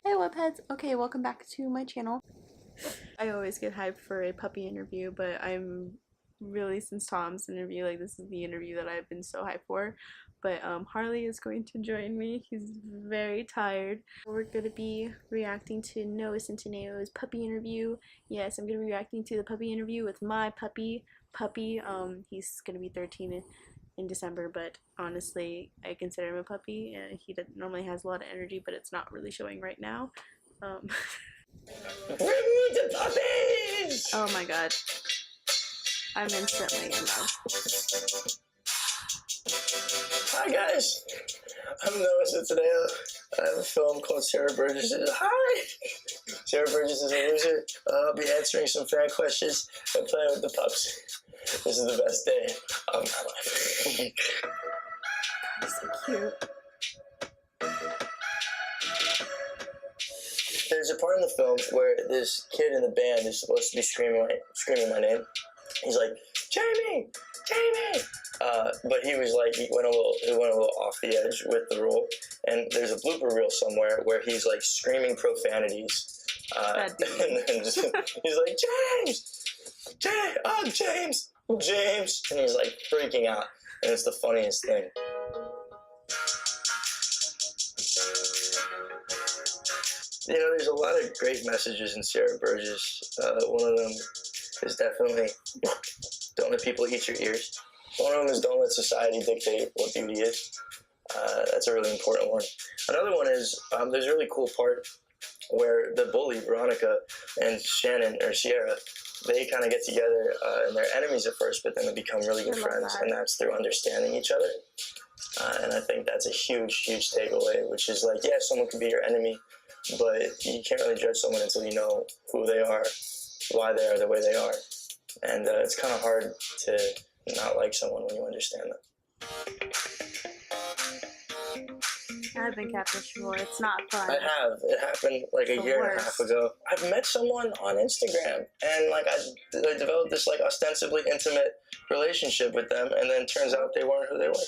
Hey webheads! Okay, welcome back to my channel. I always get hyped for a puppy interview, but I'm really, since Tom's interview, like this is the interview that I've been so hyped for. But Harley is going to join me. He's very tired. We're going to be reacting to Noah Centineo's puppy interview. Yes, I'm going to be reacting to the puppy interview with my puppy. He's going to be 13 in December, but honestly, I consider him a puppy, and he normally has a lot of energy, but it's not really showing right now. Bring me the puppies! Oh my god. I'm instantly in love. Hi guys, I'm Noah Centineo. I have a film called Sarah Burgess is Hi! Sarah Burgess is a loser. I'll be answering some fan questions and playing with the pups. This is the best day of my life. He's so cute. There's a part in the film where this kid in the band is supposed to be screaming my name. He's like, Jamie! Jamie! But he went a little off the edge with the role. And there's a blooper reel somewhere where he's like screaming profanities. And then he's like, James! James! James! And he's like freaking out. And it's the funniest thing. You know, there's a lot of great messages in Sarah Burgess. One of them is definitely don't let people eat your ears. One of them is don't let society dictate what beauty is. That's a really important one. Another one is there's a really cool part where the bully, Veronica, and Sierra, they kind of get together and they're enemies at first, but then they become really good friends, and that's through understanding each other. And I think that's a huge, huge takeaway, which is like, yeah, someone can be your enemy, but you can't really judge someone until you know who they are, why they are the way they are. And it's kind of hard to not like someone when you understand them. I've been catfished before. It's not fun. I have. It happened like a year and a half ago. I've met someone on Instagram, and like I developed this like ostensibly intimate relationship with them, and then turns out they weren't who they were.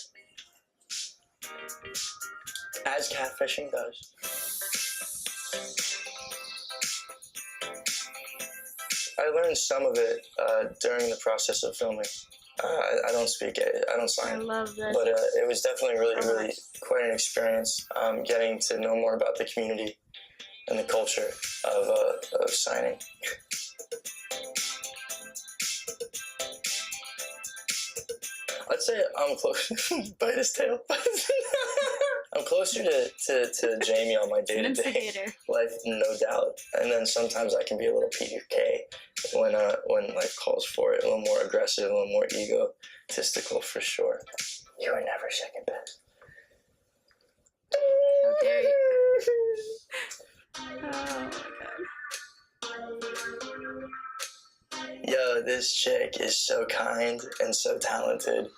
As catfishing does. I learned some of it during the process of filming. I don't speak it, I don't sign. I love this. But it was definitely really quite an experience getting to know more about the community and the culture of signing. I'd say I'm close. Bite his tail. I'm closer to Jamie on my day-to-day life, no doubt. And then sometimes I can be a little PK when life calls for it. A little more aggressive, a little more egotistical for sure. You were never second best. How dare you? Oh my god. Yo, this chick is so kind and so talented.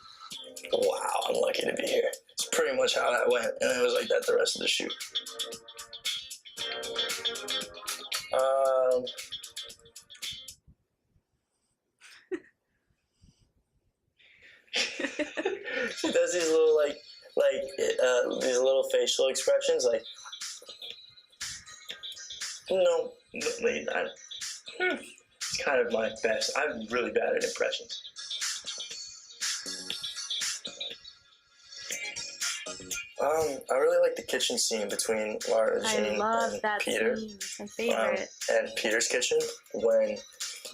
Wow, I'm lucky to be here. It's pretty much how that went, and it was like that the rest of the shoot. She does these little these little facial expressions, like no, it's kind of my best. I'm really bad at impressions. I really like the kitchen scene between Lara Jean and Peter. Scene. It's my favorite. And Peter's kitchen, when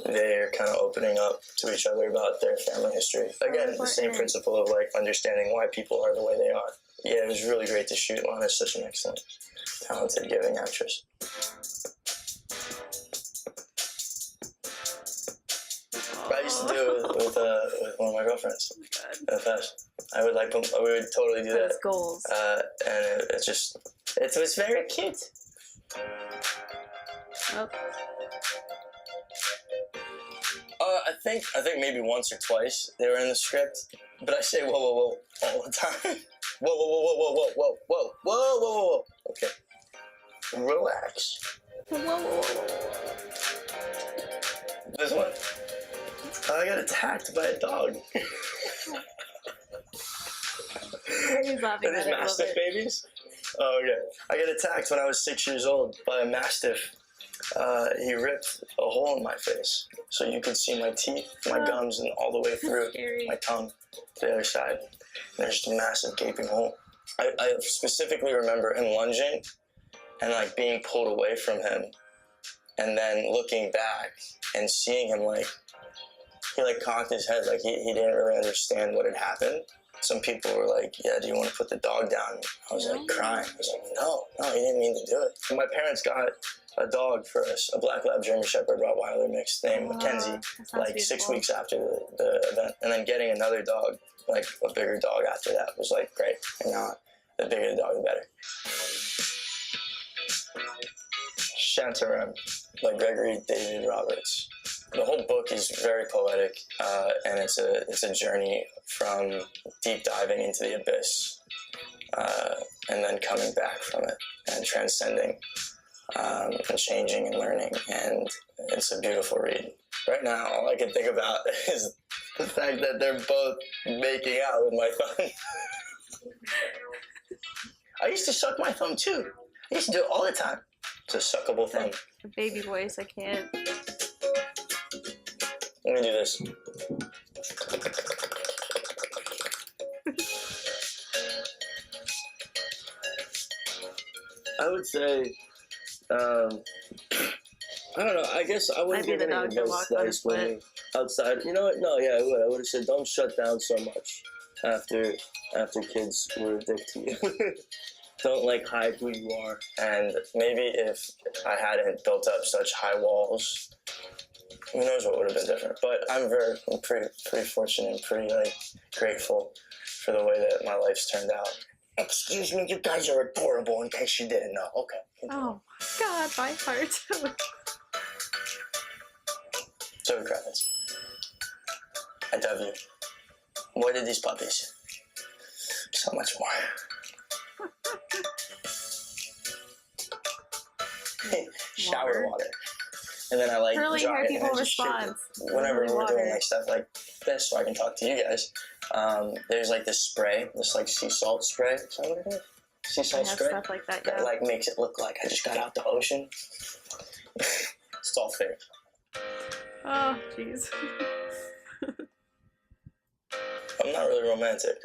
they're kind of opening up to each other about their family history. Again, the same principle of like understanding why people are the way they are. Yeah, it was really great to shoot. Lana's such an excellent, talented, giving actress. I used to do it with one of my girlfriends. In the past. We would totally do that. Goals. And it was very cute. Oh. I think maybe once or twice they were in the script, but I say whoa, whoa, whoa all the time. Whoa, whoa, whoa, whoa, whoa, whoa, whoa, whoa, whoa, whoa. Okay. Relax. Whoa, whoa, whoa. This one. I got attacked by a dog. He's laughing Are these Mastiff babies? Oh, okay. I got attacked when I was 6 years old by a mastiff. He ripped a hole in my face, so you could see my teeth, my gums, and all the way through my tongue to the other side. And there's just a massive gaping hole. I specifically remember him lunging and like being pulled away from him, and then looking back and seeing him like he like cocked his head like he didn't really understand what had happened. Some people were like, yeah, do you want to put the dog down? I was like crying. I was like, no, he didn't mean to do it. And my parents got a dog for us, a Black Lab German Shepherd Rottweiler mix named Mackenzie, like beautiful. 6 weeks after the event. And then getting another dog, like a bigger dog after that was like great. And now the bigger the dog, the better. Shantaram by Gregory David Roberts. The whole book is very poetic, and it's a journey from deep diving into the abyss, and then coming back from it and transcending, and changing and learning, and it's a beautiful read. Right now, all I can think about is the fact that they're both making out with my thumb. I used to suck my thumb too. I used to do it all the time. It's a suckable thumb. A baby voice, I can't. Let me do this. I would say, I don't know. I guess I wouldn't give any advice that explaining outside. You know what? No, yeah, I would. I would have said don't shut down so much after kids were a dick to you. Don't like hide who you are. And maybe if I hadn't built up such high walls, who knows what would have been different. But I'm pretty fortunate and pretty like grateful for the way that my life's turned out. Excuse me, you guys are adorable in case you didn't know. Okay. Oh God, my heart. Zoe Kravitz, I love you. More than these puppies. So much more. Shower water. And then I like curly hair people respond. Whenever we're doing like stuff like this, so I can talk to you guys. There's like this spray, this like sea salt spray. Is that what it is? Sea salt spray. Stuff like that, yeah. That like makes it look like I just got out the ocean. It's all fair. Oh, jeez. I'm not really romantic.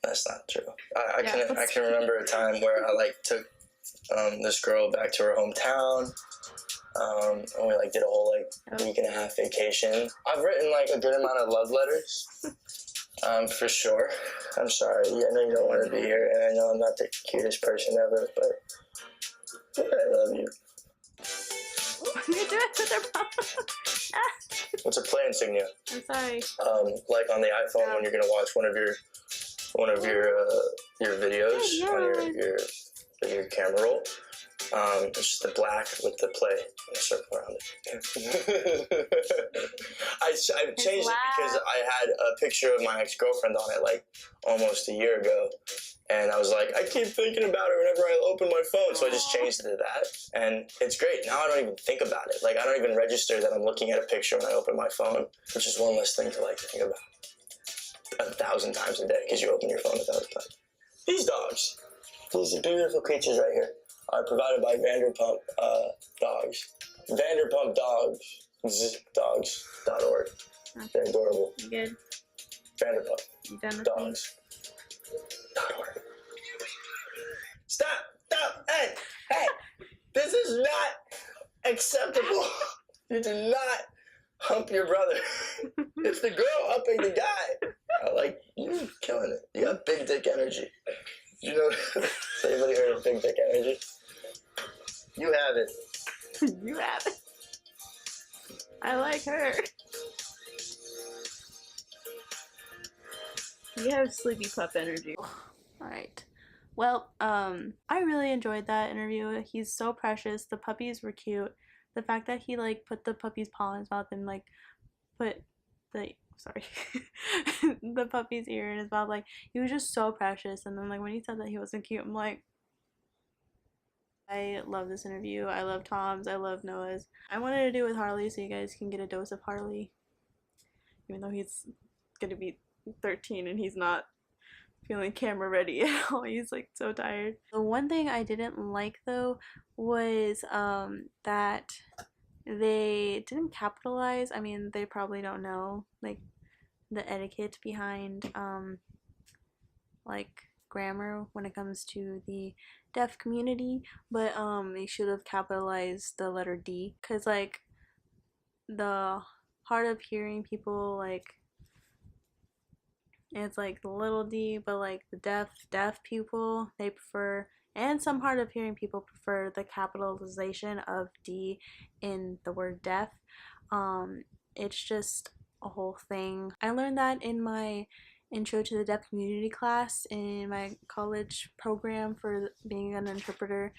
That's not true. I can remember a time where I like took this girl back to her hometown. And we like did a whole like week and a half vacation. I've written like a good amount of love letters, for sure. I'm sorry, I know you don't want to be here, and I know I'm not the cutest person ever, but I love you. You do it with their mom. It's a play insignia. I'm sorry. Like on the iPhone when you're gonna watch one of your videos on your camera roll. It's just the black with the play and a circle around it. I changed it because I had a picture of my ex-girlfriend on it like almost a year ago. And I was like, I keep thinking about her whenever I open my phone. So I just changed it to that. And it's great. Now I don't even think about it. Like I don't even register that I'm looking at a picture when I open my phone, which is one less thing to like think about 1,000 times a day because you open your phone 1,000 times. These dogs, these beautiful creatures right here, are provided by Vanderpump Dogs. Vanderpump Dogs.org. They're adorable. You good? Vanderpump You done with Dogs.org. Stop! Hey! This is not acceptable. You do not hump your brother. It's the girl humping the guy. I like you killing it. You got big dick energy. You know, has anybody heard of big dick energy? You have it. You have it. I like her. You have sleepy pup energy. Alright. Well, I really enjoyed that interview. He's so precious. The puppies were cute. The fact that he like put the puppy's paw in his mouth and like put the the puppy's ear in his mouth, like he was just so precious. And then like when he said that he wasn't cute, I'm like, I love this interview. I love Tom's. I love Noah's. I wanted to do it with Harley so you guys can get a dose of Harley, even though he's gonna be 13 and he's not feeling camera ready at all. He's like so tired. The one thing I didn't like though was that they didn't capitalize. I mean, they probably don't know like the etiquette behind like grammar when it comes to the deaf community, but they should have capitalized the letter D, because like the hard of hearing people, like it's like the little d, but like the deaf people, they prefer, and some hard of hearing people prefer the capitalization of D in the word deaf. It's just a whole thing. I learned that in my intro to the deaf community class in my college program for being an interpreter,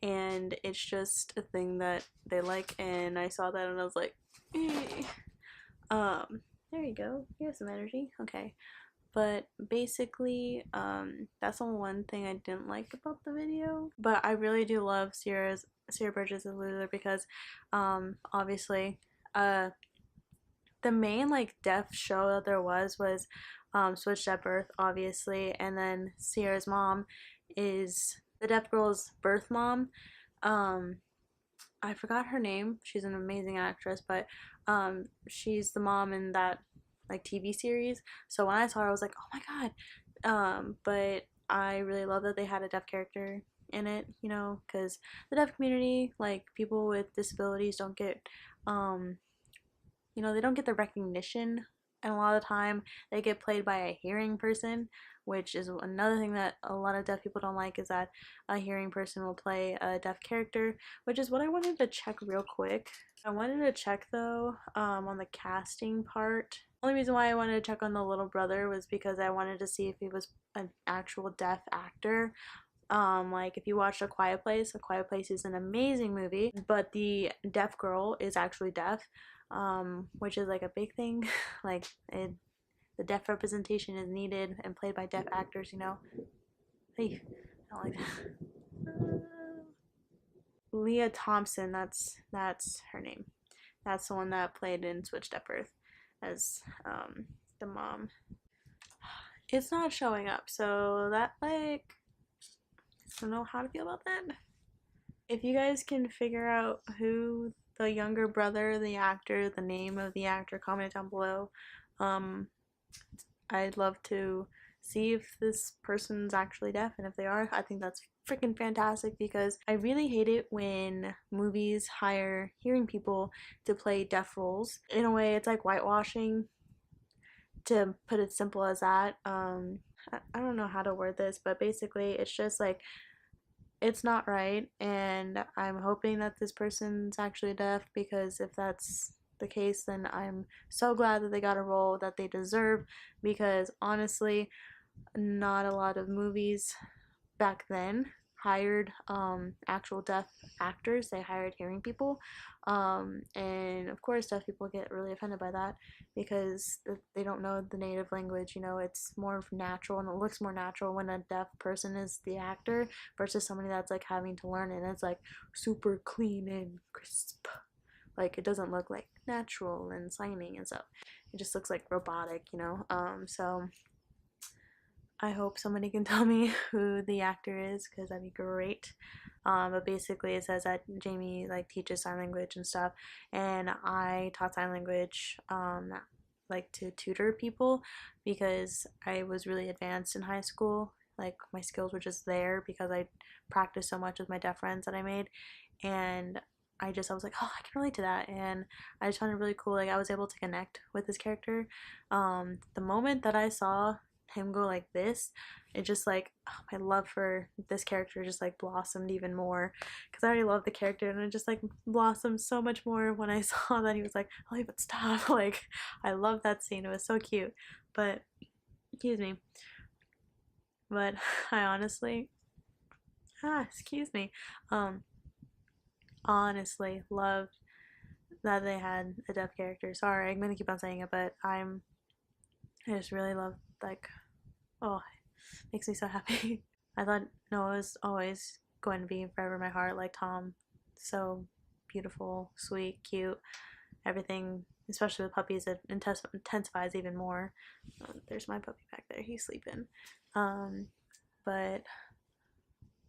and it's just a thing that they like, and I saw that and I was like, eh. There you go, you have some energy. Okay. But basically, that's the one thing I didn't like about the video. But I really do love Sierra Burgess as Luther, because obviously the main like deaf show that there was Switched at Birth, obviously, and then Sierra's mom is the deaf girl's birth mom. I forgot her name. She's an amazing actress, but she's the mom in that like TV series. So when I saw her, I was like, oh my god. But I really love that they had a deaf character in it, you know, because the deaf community, like people with disabilities, don't get, you know, they don't get the recognition, and a lot of the time they get played by a hearing person, which is another thing that a lot of deaf people don't like, is that a hearing person will play a deaf character, which is what I wanted to check real quick. I wanted to check though on the casting part. The only reason why I wanted to check on the little brother was because I wanted to see if he was an actual deaf actor. Like if you watched A Quiet Place is an amazing movie, but the deaf girl is actually deaf, which is like a big thing. Like the deaf representation is needed and played by deaf actors, you know. Hey, I don't like that. Leah Thompson, that's her name. That's the one that played in Switched at Birth as the mom. It's not showing up, so that like, I don't know how to feel about that. If you guys can figure out who the younger brother, the actor, the name of the actor, comment down below. I'd love to see if this person's actually deaf, and if they are, I think that's freaking fantastic, because I really hate it when movies hire hearing people to play deaf roles. In a way, it's like whitewashing, to put it simple as that. I don't know how to word this, but basically it's just like, it's not right, and I'm hoping that this person's actually deaf, because if that's the case, then I'm so glad that they got a role that they deserve, because honestly, not a lot of movies back then hired actual deaf actors. They hired hearing people, and of course deaf people get really offended by that, because they don't know the native language, you know. It's more natural, and it looks more natural when a deaf person is the actor versus somebody that's like having to learn it, and it's like super clean and crisp. Like it doesn't look like natural and signing and stuff. It just looks like robotic, you know. So I hope somebody can tell me who the actor is, because that'd be great. But basically it says that Jamie like teaches sign language and stuff, and I taught sign language like to tutor people, because I was really advanced in high school. Like my skills were just there because I practiced so much with my deaf friends that I made, and I was like, oh, I can relate to that, and I just found it really cool. Like I was able to connect with this character. The moment that I saw him go like this, it just like, oh, my love for this character just like blossomed even more, because I already love the character, and it just like blossomed so much more when I saw that he was like, oh, but stop. Like I love that scene, it was so cute. But excuse me, but I honestly excuse me, honestly loved that they had a deaf character. Sorry, I'm gonna keep on saying it, but I just really love, like, oh, it makes me so happy. I thought Noah was always going to be forever in my heart, like Tom. So beautiful, sweet, cute, everything especially with puppies, it intensifies even more. There's my puppy back there, he's sleeping. But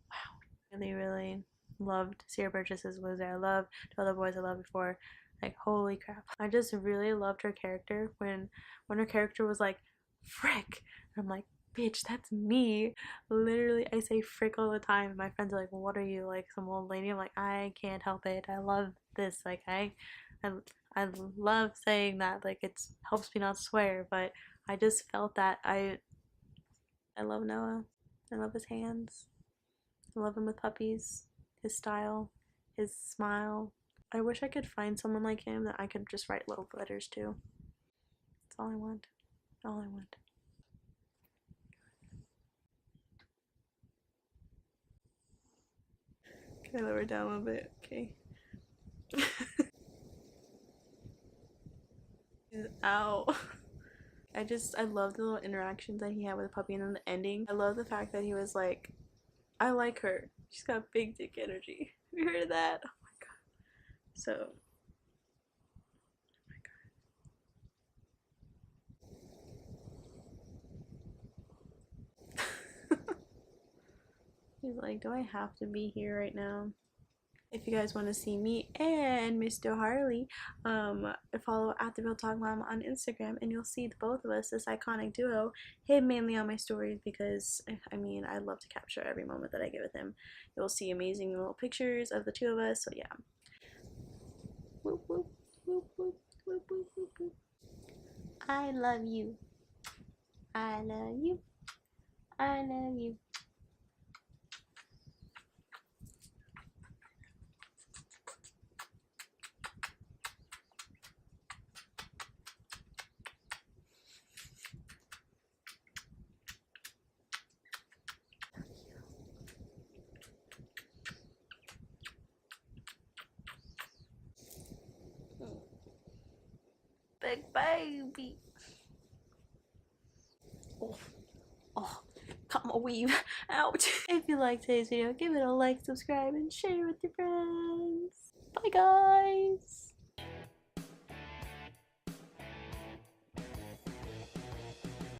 wow, really, really loved Sierra Burgess as was there. I loved the other boys I loved before. Like, holy crap. I just really loved her character when her character was like, frick. And I'm like, bitch, that's me. Literally, I say frick all the time. My friends are like, well, what are you, like some old lady? I'm like, I can't help it. I love this. Like, I, I love saying that. Like, it helps me not swear, but I just felt that I love Noah. I love his hands. I love him with puppies. His style, his smile. I wish I could find someone like him that I could just write love letters to. That's all I want. All I want. Can I lower it down a little bit? Okay. Ow. I love the little interactions that he had with the puppy, and then the ending. I love the fact that he was like, I like her. She's got big dick energy. You heard of that? Oh my god. So, oh my god. He's like, do I have to be here right now? If you guys want to see me and Mr. Harley, follow at the Real Talk Mom on Instagram, and you'll see the both of us, this iconic duo, him mainly on my stories because I mean I love to capture every moment that I get with him. You'll see amazing little pictures of the two of us. So yeah. Whoop, whoop, whoop, whoop, whoop, whoop, whoop, whoop. I love you. I love you. I love you. Big baby. Oh, oh, cut my weave out. If you liked today's video, give it a like, subscribe, and share with your friends. Bye, guys.